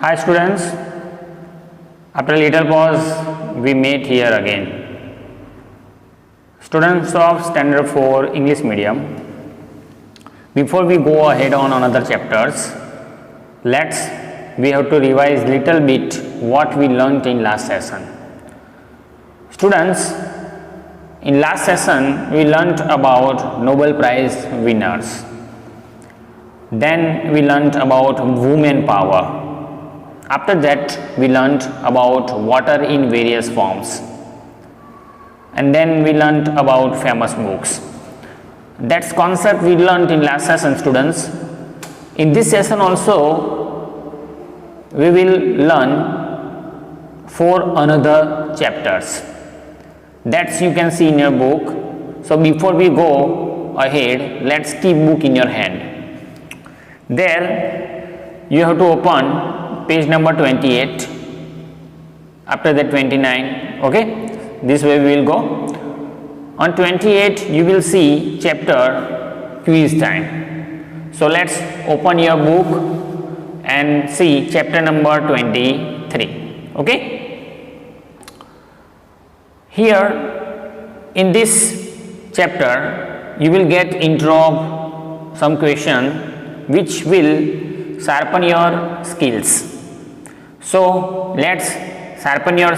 Hi students, after a little pause we meet here again. Students of Standard 4 English Medium, before we go ahead on another chapters, we have to revise little bit what we learnt in last session. Students, in last session we learnt about Nobel Prize winners. Then we learnt about women power. After that we learnt about water in various forms, and then we learnt about famous books. That's concept we learnt in last session, students. In this session also we will learn 4 another chapters. That's you can see in your book. So before we go ahead, let's keep book in your hand. There you have to open page number 28, after that 29, okay, this way we will go. On 28 you will see chapter quiz time. So let's open your book and see chapter number 23, okay. Here in this chapter you will get intro, some question which will sharpen your skills. So let's sharpen your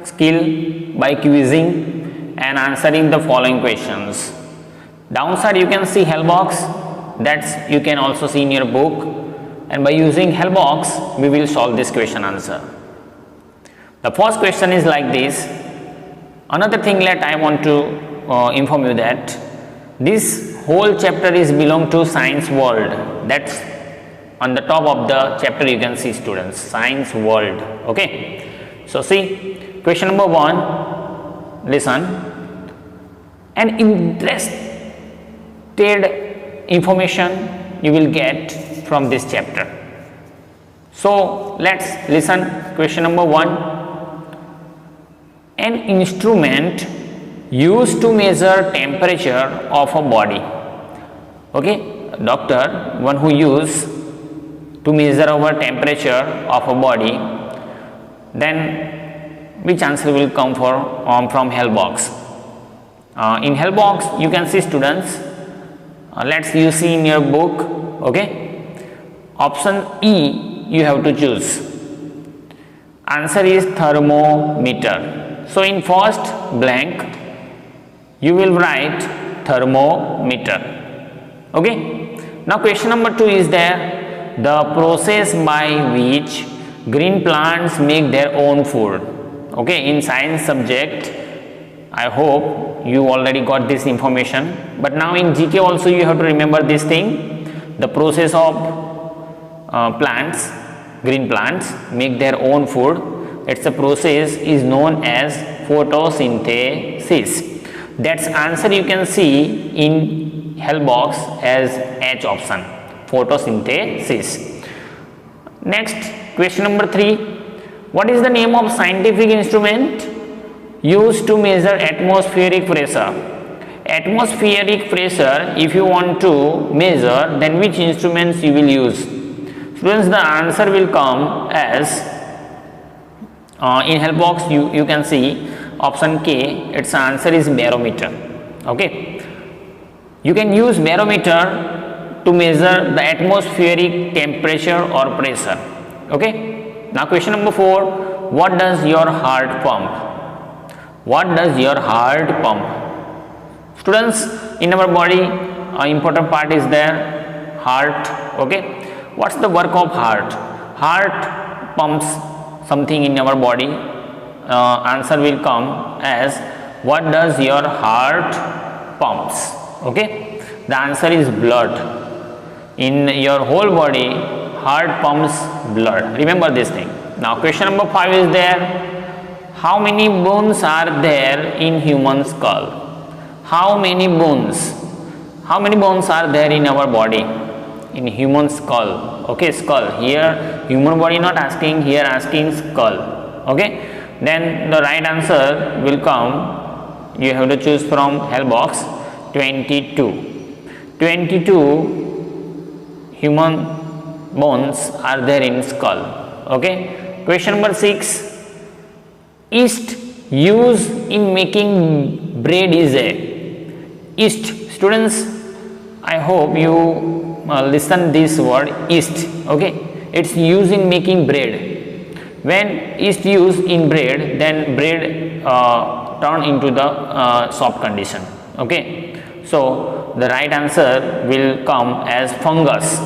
skill by quizzing and answering the following questions. Downside you can see help box, that's you can also see in your book, and by using help box we will solve this question answer. The first question is like this. Another thing that I want to inform you that this whole chapter is belong to science world. That's on the top of the chapter you can see, students, science world, okay. So see question number 1, listen. An interested information you will get from this chapter. So let's listen. Question number 1, an instrument used to measure temperature of a body, okay. Doctor, one who use to measure our temperature of a body, then which answer will come from help box? In help box you can see, students, let's you see in your book, okay. Option E you have to choose. Answer is thermometer. So in first blank you will write thermometer, okay. Now question number 2 is there. The process by which green plants make their own food, okay. In science subject I hope you already got this information, but now in GK also you have to remember this thing. The process of plants, green plants make their own food, it's a process is known as photosynthesis. That's answer you can see in help box as H option, photosynthesis. Next question number 3, what is the name of scientific instrument used to measure atmospheric pressure? Atmospheric pressure, if you want to measure, then which instruments you will use? Students, the answer will come as in help box you can see option K, its answer is barometer, okay. You can use barometer to measure the atmospheric temperature or pressure, okay. Now question number 4, what does your heart pump? What does your heart pump? Students, in our body important part is there, heart, okay. What's the work of heart? Heart pumps something in our body. Answer will come as what does your heart pumps, okay. The answer is blood. In your whole body heart pumps blood, remember this thing. Now question number 5 is there. How many bones are there in human skull? How many bones are there in our body? In human skull, okay, skull. Here human body not asking, here asking skull, okay. Then the right answer will come, you have to choose from help box 22. 22 human bones are there in skull, Okay. Question number 6. Yeast used in making bread is a yeast. Students, I hope you listen this word yeast. Okay, it's used in making bread. When yeast used in bread, then bread turn into the soft condition. Okay, so the right answer will come as fungus.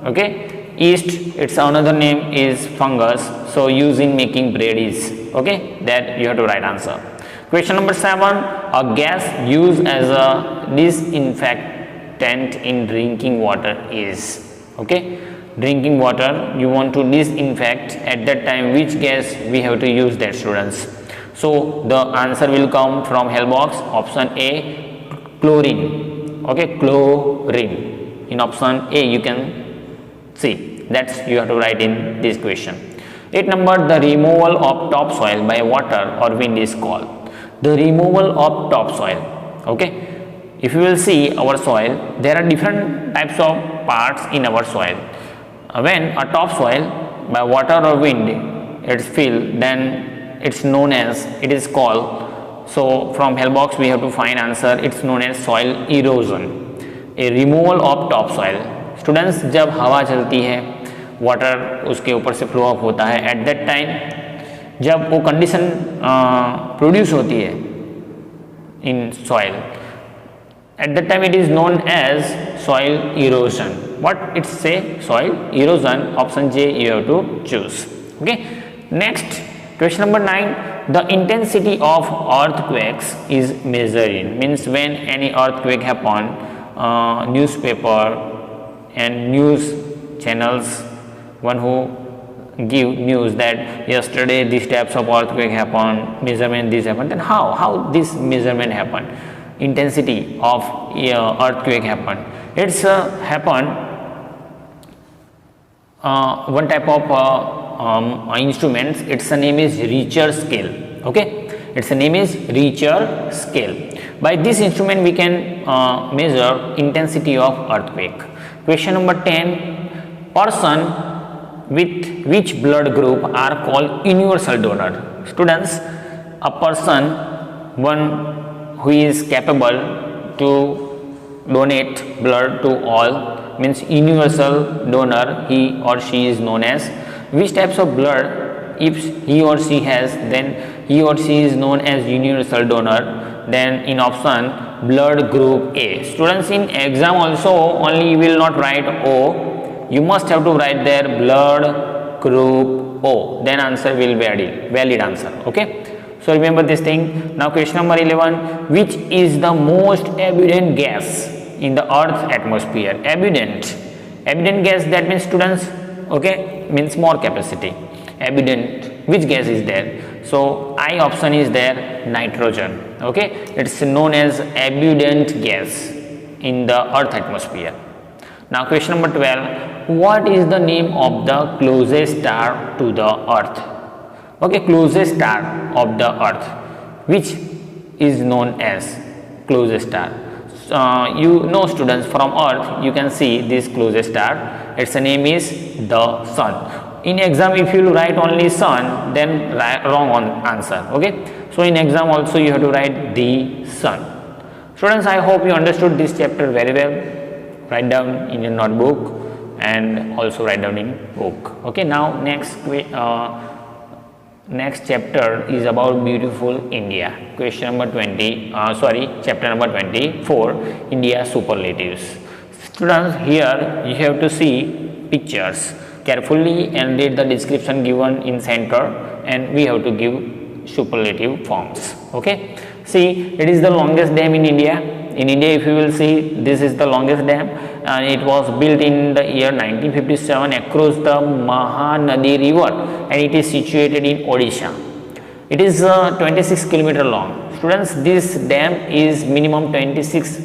Okay, yeast, its another name is fungus, so used in making bread is, okay, that you have to write answer. Question number 7. A gas used as a disinfectant in drinking water is, okay, drinking water you want to disinfect, at that time which gas we have to use that, students? So the answer will come from hell box. Option A, chlorine. Okay, chlorine. In option A you can see, that's you have to write in this question. 8 number, the removal of topsoil by water or wind is called. The removal of topsoil. Okay, if you will see our soil, there are different types of parts in our soil. When a topsoil by water or wind it's filled, then it's known as, it is called, so from hell box we have to find answer, it's known as soil erosion. A removal of topsoil. Students, जब हवा चलती है, water उसके ऊपर से flow up होता है, eight that time जब वो कंडीशन प्रोड्यूस होती है in soil, at that time it is known as soil erosion. What it's say? Soil erosion. Option J you have to choose. Okay, next question number 9. The intensity of earthquakes is measured in, means when any earthquake happen, newspaper and news channels, one who give news that yesterday these types of earthquake happened, measurement this happened, then how this measurement happened, intensity of earthquake happened? It's happened one type of instruments, its name is Richter scale. Okay, its name is Richter scale. By this instrument we can measure intensity of earthquake. Question number 10. Person with which blood group are called universal donor? Students, a person, one who is capable to donate blood to all, means universal donor, he or she is known as. Which types of blood if he or she has, then he or she is known as universal donor. Then in option blood group A. Students, in exam also only you will not write O, you must have to write there blood group O, then answer will be valid answer. Okay, so remember this thing. Now question number 11. Which is the most abundant gas in the earth's atmosphere? Abundant gas, that means, students, okay, means more capacity. Abundant, which gas is there? So I option is there, nitrogen. Okay, it's known as abundant gas in the earth atmosphere. Now question number 12. What is the name of the closest star to the earth? Okay, closest star of the earth, which is known as closest star. You know, students, from earth you can see this closest star, its name is the sun. In exam if you write only sun, then wrong on answer. Okay, so in exam also you have to write the sun. Students, I hope you understood this chapter very well. Write down in your notebook and also write down in book. Okay, now next chapter is about beautiful India. Question number 20, chapter number 24, India superlatives. Students, here you have to see pictures carefully and read the description given in center, and we have to give superlative forms. Okay, see, it is the longest dam in India. In India, if you will see, this is the longest dam, and it was built in the year 1957 across the Mahanadi river, and it is situated in Odisha. It is 26 km long. Students, this dam is minimum 26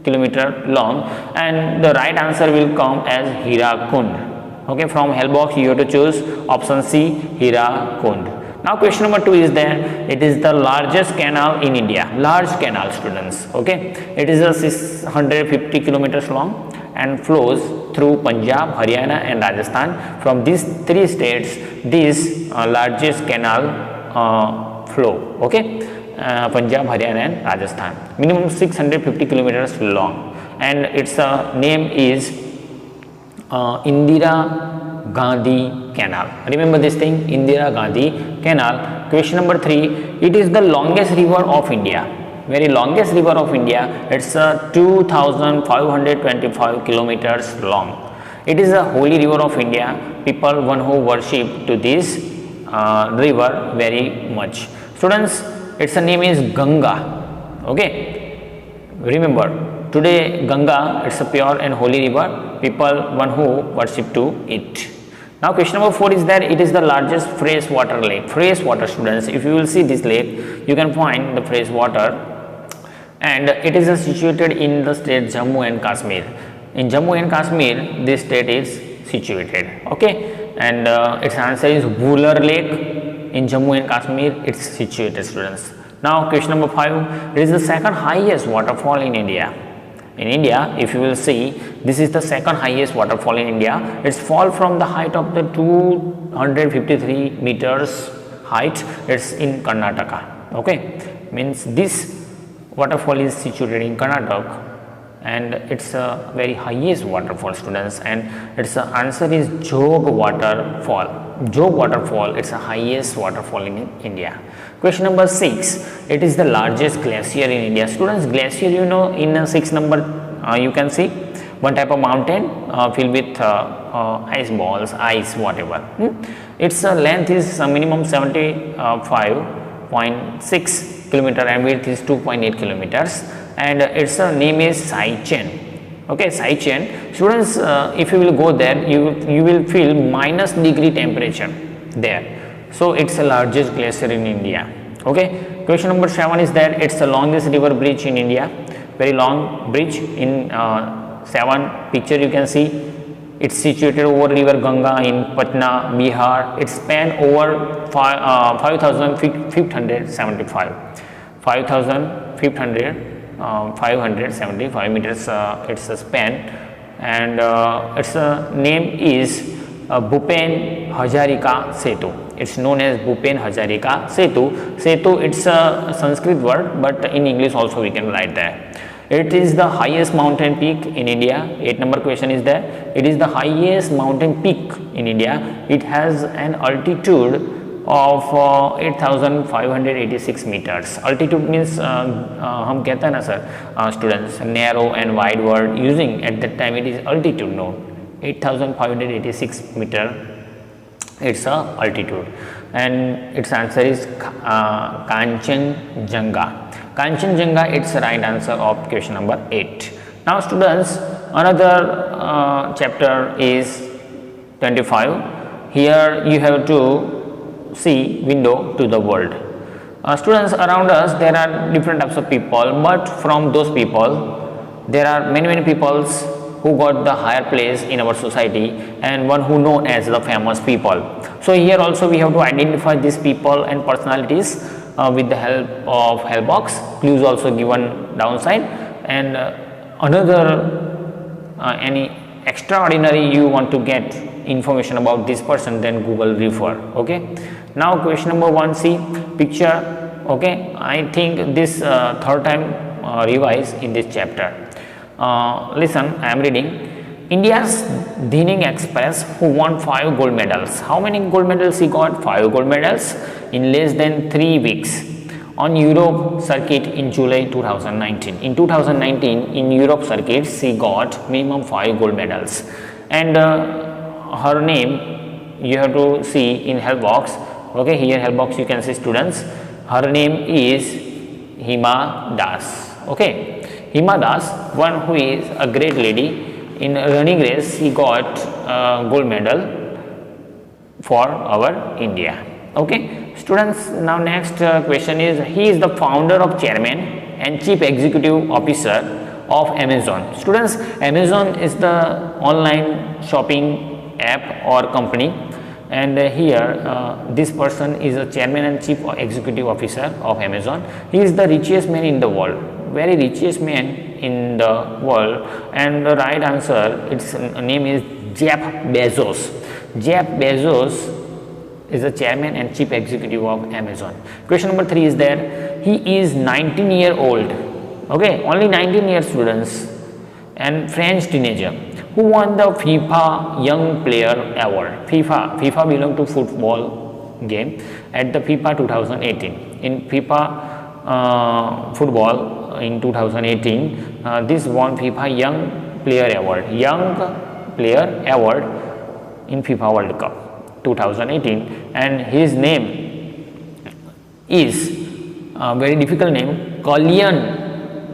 km long, and the right answer will come as Hirakund. Okay, from hell box you have to choose option C, Hirakund. Now question number 2 is there. It is the largest canal in India. Large canal, students. Okay, it is a 650 kilometers long, and flows through Punjab, Haryana and Rajasthan. From these three states, this largest canal flow. Okay, Punjab, Haryana and Rajasthan. Minimum 650 kilometers long, and its name is Indira Gandhi Canal. Remember this thing, Indira Gandhi Canal. Question number 3. It is the longest river of India. Very longest river of India. It's 2,525 kilometers long. It is a holy river of India. People one who worship to this river very much. Students, its name is Ganga. Okay, remember today Ganga, it's a pure and holy river. People one who worship to it. Now question number 4 is that it is the largest freshwater lake. Freshwater, students, if you will see this lake, you can find the freshwater, and it is situated in the state Jammu and Kashmir. In Jammu and Kashmir, this state is situated. Okay, and its answer is Wular Lake. In Jammu and Kashmir, it's situated, students. Now question number 5. It is the second highest waterfall in India. In India, if you will see, this is the second highest waterfall in India. It's fall from the height of the 253 meters height. It's in Karnataka. Okay, means this waterfall is situated in Karnataka, and it's a very highest waterfall, students, and its answer is Jog waterfall. Jog waterfall, it's the highest waterfall in India. Question number 6. It is the largest glacier in India. Students, glacier, you know, in 6 number you can see one type of mountain filled with ice balls, ice, whatever. Its length is minimum 75.6 kilometer and width is 2.8 kilometers, and its name is Saichen. Okay, Saichen. Students, if you will go there, you will feel minus degree temperature there. So it's the largest glacier in India. Okay, question number 7 is that it's the longest river bridge in India. Very long bridge. In 7 picture you can see, it's situated over river Ganga in Patna, Bihar. It span over 5,575 meters. It's a span, and its name is Bhupen Hazarika Setu. It's known as Bhupen Hazarika Setu. Setu, it's a Sanskrit word, but in English also we can write that. It is the highest mountain peak in India. 8 number question is that it is the highest mountain peak in India. It has an altitude of 8,586 meters. Altitude means हम कहते हैं ना sir students, narrow and wide word using at that time it is altitude. No, 8,586 meter. It's a altitude, and its answer is Kanchenjunga. Kanchenjunga, it's the right answer of question number 8. Now students, another chapter is 25. Here you have to see window to the world. Students, around us there are different types of people, but from those people there are many peoples who got the higher place in our society, and one who known as the famous people. So here also we have to identify these people and personalities with the help of help box. Clues also given downside, and another any extraordinary you want to get information about this person, then Google refer. Okay, now question number 1, see picture. Okay, I think this third time revise in this chapter. Listen, I am reading. India's Dhining Express, who won 5 gold medals. How many gold medals he got? 5 gold medals in less than 3 weeks on Europe circuit in July 2019. In 2019, in Europe circuit, she got minimum 5 gold medals, and her name you have to see in help box. Okay, here help box you can see, students. Her name is Hima Das. Okay, Hima Das, one who is a great lady. In running race, he got gold medal for our India. Okay, students, now next question is, he is the founder of chairman and chief executive officer of Amazon. Students, Amazon is the online shopping app or company, and here this person is a chairman and chief executive officer of Amazon. He is the richest man in the world, very richest man in the world, and the right answer, its name is Jeff Bezos. Jeff Bezos is the chairman and chief executive of Amazon. Question number 3 is there. He is 19-year-old, okay, only 19 years students, and French teenager who won the FIFA Young Player Award. FIFA belongs to football game at the FIFA 2018. In FIFA football in 2018, this won FIFA Young Player Award in FIFA World Cup 2018, and his name is a very difficult name, Kylian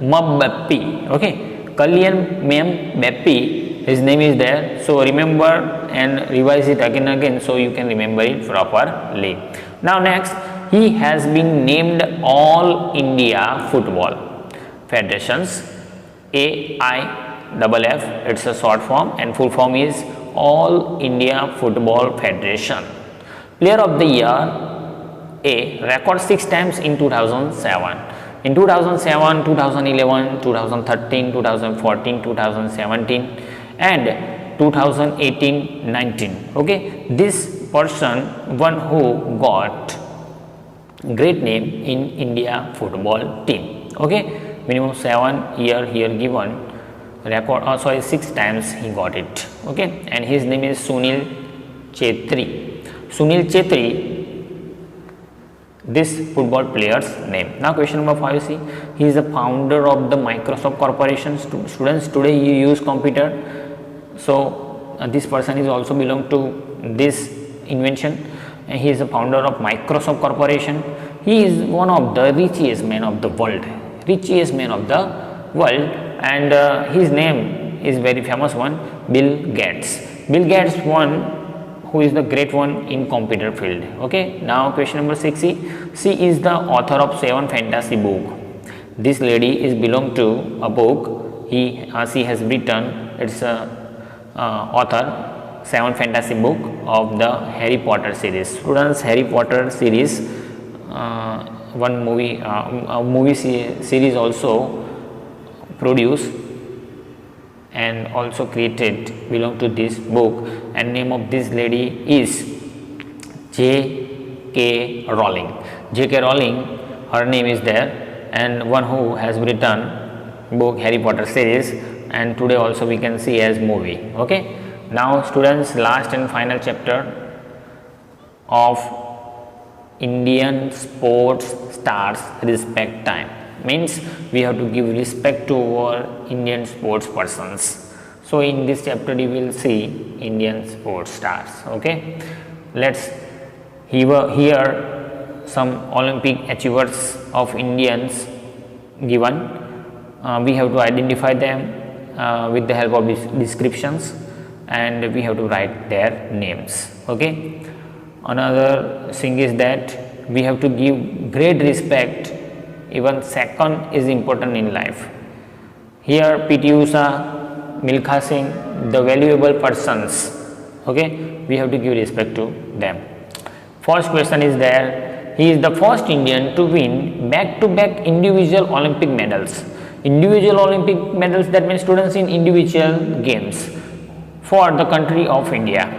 Mbappe. Okay, Kylian Mbappe. His name is there, so remember and revise it again and again so you can remember it properly. Now next, he has been named All India Football Federations, AIFF, it's a short form, and full form is All India Football Federation. Player of the Year, A, record 6 times in 2007. In 2007, 2011, 2013, 2014, 2017 and 2018-19. Okay, this person, one who got great name in India football team. Okay, minimum 7 year here given, record 6 times he got it. Okay, and his name is Sunil Chetri. Sunil Chetri, this football player's name. Now question number 5, see, he is the founder of the Microsoft Corporation. Students, today you use computer, so this person is also belong to this invention, and he is the founder of Microsoft Corporation. He is one of the richest man of the world, and his name is very famous one, Bill Gates. Bill Gates one who is the great one in computer field. Okay, now question number 6, she is the author of 7 fantasy book. This lady is belong to a book she has written. It's a author 7 fantasy book of the Harry Potter series. Students, Harry Potter series, one movie a movie series also produced and also created belong to this book, and name of this lady is J.K. Rowling. J.K. Rowling, her name is there, and one who has written book Harry Potter series, and today also we can see as movie. Okay, now students, last and final chapter of Indian sports stars respect time. Means we have to give respect to our Indian sports persons. So in this chapter you will see Indian sports stars. Okay, let's here some Olympic achievers of Indians given. We have to identify them with the help of descriptions, and we have to write their names. Okay, another thing is that we have to give great respect. Even second is important in life. Here P.T. Usha, Milkha Singh, the valuable persons. Okay, we have to give respect to them. First question is there. He is the first Indian to win back-to-back individual Olympic medals. Individual Olympic medals, that means students in individual games for the country of India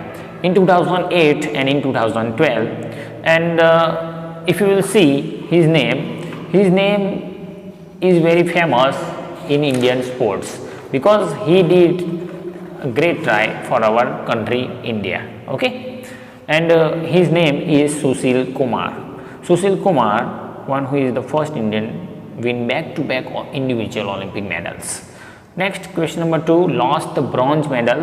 in 2008 and in 2012. And if you will see his name is very famous in Indian sports because he did a great try for our country India. Okay, and his name is Sushil Kumar. Sushil Kumar, one who is the first Indian win back-to-back individual Olympic medals. Next, question number 2, lost the bronze medal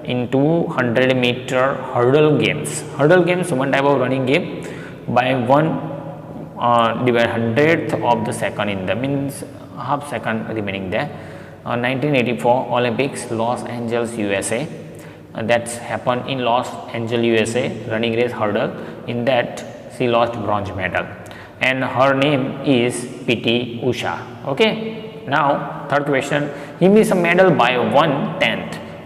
in 200-meter hurdle games. Hurdle games, one type of running game by 1/100th of the second in the means half second remaining there. 1984 Olympics, Los Angeles, USA. That's happened in Los Angeles, USA, running race hurdle. In that she lost bronze medal, and her name is P.T. Usha. Okay, now third question, he missed a medal by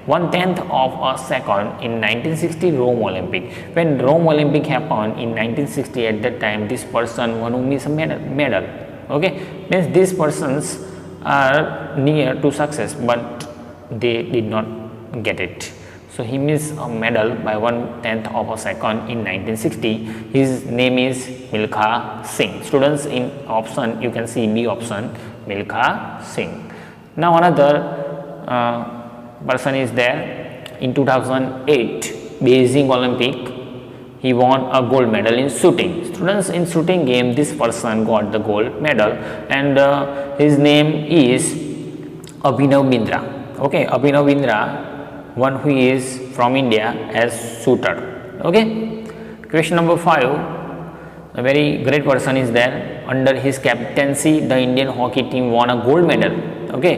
1/10 of a second in 1960 Rome Olympic. When Rome Olympic happened in 1960, at that time this person one who missed a medal. Okay, means this person's are near to success, but they did not get it. So he missed a medal by 1/10 of a second in 1960. His name is Milkha Singh. Students, in option you can see B option, Milkha Singh. Now another person is there. In 2008 Beijing Olympic, he won a gold medal in shooting. Students, in shooting game this person got the gold medal, and his name is Abhinav Bindra. Okay, Abhinav Bindra, one who is from India as shooter. Okay, question number 5. A very great person is there. Under his captaincy the Indian hockey team won a gold medal. Okay,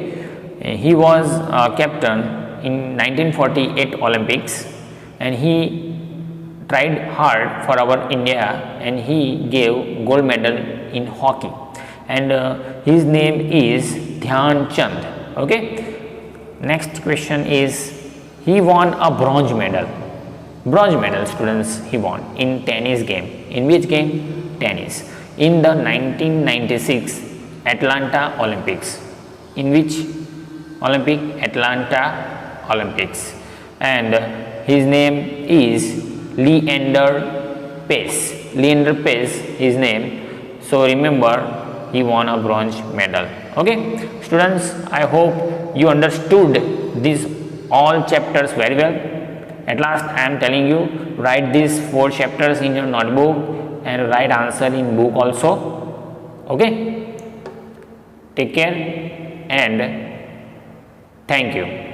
he was captain in 1948 Olympics, and he tried hard for our India, and he gave gold medal in hockey, and his name is Dhyan Chand. Okay, next question is, he won a bronze medal. Bronze medal, students, he won in tennis game. In which game? Tennis. In the 1996 Atlanta Olympics. In which Olympic? Atlanta Olympics. And his name is Leander Paes. Leander Paes, his name. So remember, he won a bronze medal. Okay, students, I hope you understood these all chapters very well. At last I am telling you, write these 4 chapters in your notebook and write answer in book also. Okay, take care and thank you.